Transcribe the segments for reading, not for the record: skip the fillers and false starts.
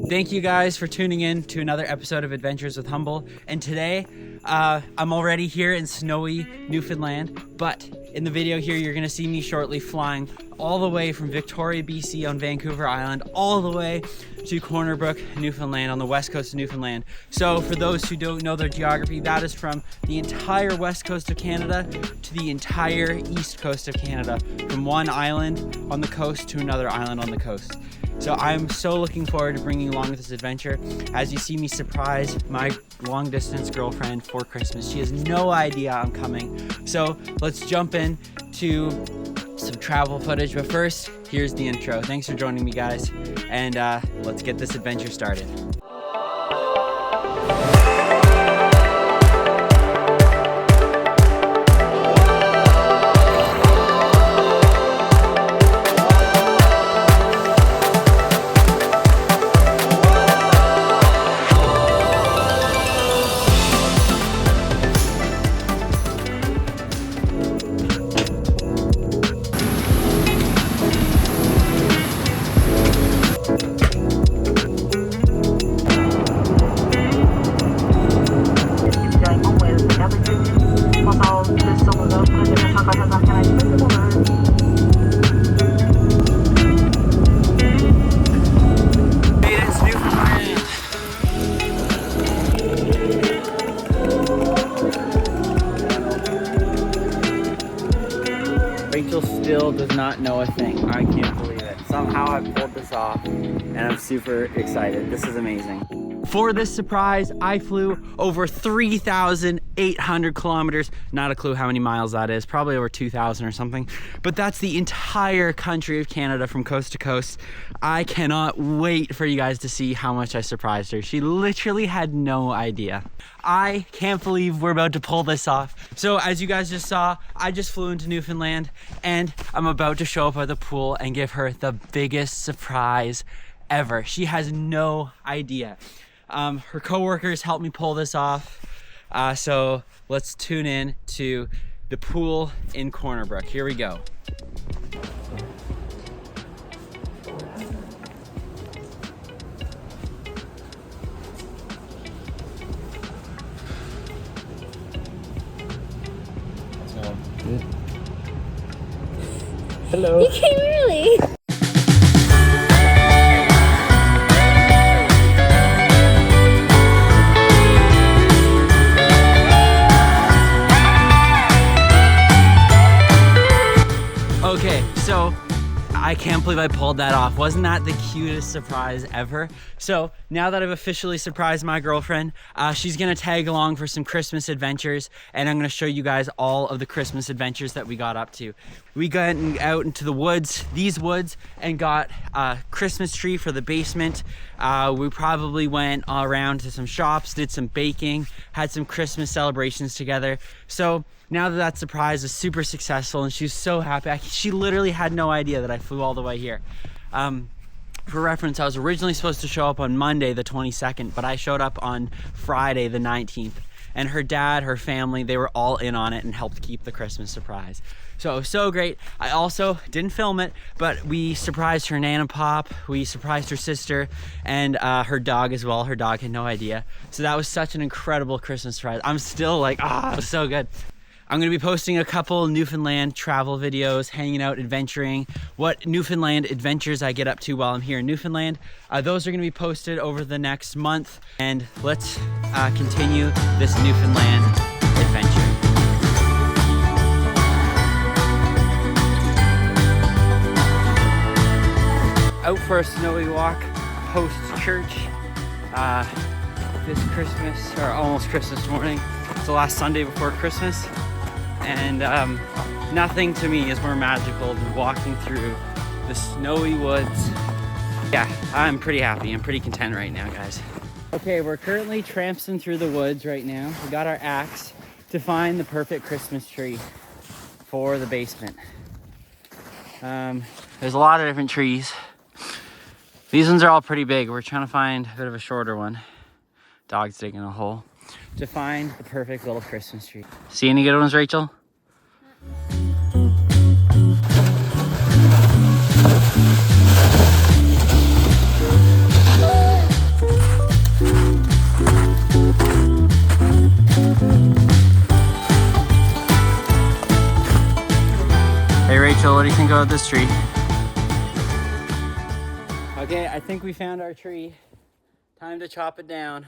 Thank you guys for tuning in to another episode of Adventures with Humble. And today, I'm already here in snowy Newfoundland, but in the video here, you're gonna see me shortly flying all the way from Victoria, BC on Vancouver Island, all the way to Corner Brook, Newfoundland on the west coast of Newfoundland. So for those who don't know their geography, that is from the entire west coast of Canada to the entire east coast of Canada, from one island on the coast to another island on the coast. So I'm so looking forward to bringing you along with this adventure as you see me surprise my long distance girlfriend for Christmas. She has no idea I'm coming. So let's jump in to some travel footage. But first, here's the intro. Thanks for joining me, guys. And let's get this adventure started. Rachel still does not know a thing. I can't believe it. Somehow I pulled this off and I'm super excited. This is amazing. For this surprise, I flew over 3,800 kilometers. Not a clue how many miles that is, probably over 2,000 or something. But that's the entire country of Canada from coast to coast. I cannot wait for you guys to see how much I surprised her. She literally had no idea. I can't believe we're about to pull this off. So as you guys just saw, I just flew into Newfoundland and I'm about to show up at the pool and give her the biggest surprise ever. She has no idea. Her coworkers helped me pull this off. So let's tune in to the pool in Corner Brook. Here we go. Hello. You came early. Okay, so I can't believe I pulled that off. Wasn't that the cutest surprise ever? So now that I've officially surprised my girlfriend, she's gonna tag along for some Christmas adventures, and I'm gonna show you guys all of the Christmas adventures that we got up to. We got out into the woods, these woods, and got a Christmas tree for the basement. We probably went around to some shops, did some baking, had some Christmas celebrations together. So now that surprise is super successful and she's so happy. She literally had no idea that I flew all the way here. For reference, I was originally supposed to show up on Monday the 22nd, but I showed up on Friday the 19th. And her dad, her family, they were all in on it and helped keep the Christmas surprise. So it was so great. I also didn't film it, but we surprised her Nana Pop, we surprised her sister, and her dog as well. Her dog had no idea. So that was such an incredible Christmas surprise. I'm still like, it was so good. I'm gonna be posting a couple Newfoundland travel videos, hanging out, adventuring, what Newfoundland adventures I get up to while I'm here in Newfoundland. Those are gonna be posted over the next month, and let's continue this Newfoundland adventure. Out for a snowy walk post-church this Christmas, or almost Christmas morning. It's the last Sunday before Christmas. And nothing to me is more magical than walking through the snowy woods. Yeah, I'm pretty happy. I'm pretty content right now, guys. Okay, we're currently tramping through the woods right now. We got our axe to find the perfect Christmas tree for the basement. There's a lot of different trees. These ones are all pretty big. We're trying to find a bit of a shorter one. Dog's digging a hole to find the perfect little Christmas tree. See any good ones, Rachel? go with this tree. Okay, I think we found our tree. Time to chop it down.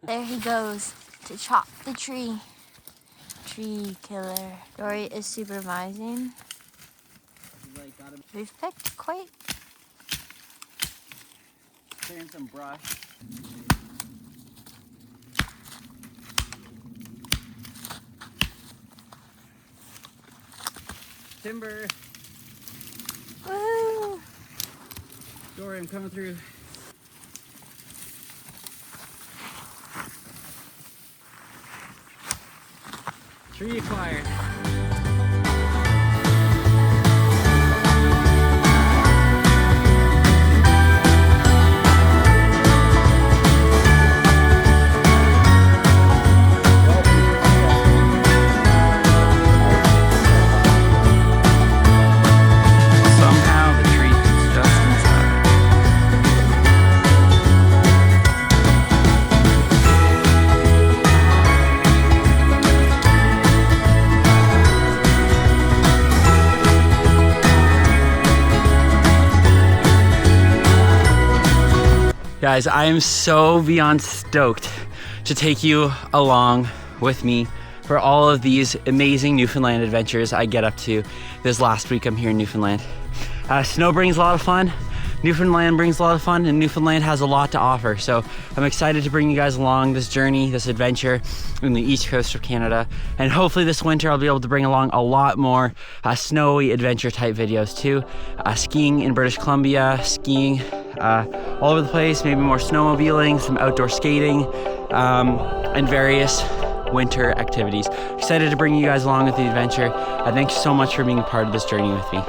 There he goes to chop the tree. Tree killer. Dory is supervising. We've picked quite. Clearing some brush. Timber. Woo! Dory, I'm coming through. Tree acquired. Guys, I am so beyond stoked to take you along with me for all of these amazing Newfoundland adventures I get up to this last week I'm here in Newfoundland. Snow brings a lot of fun, Newfoundland brings a lot of fun, and Newfoundland has a lot to offer. So I'm excited to bring you guys along this journey, this adventure in the east coast of Canada. And hopefully this winter I'll be able to bring along a lot more snowy adventure type videos too. Skiing in British Columbia, skiing all over the place, maybe more snowmobiling, some outdoor skating, and various winter activities. Excited to bring you guys along with the adventure. Thanks so much for being a part of this journey with me.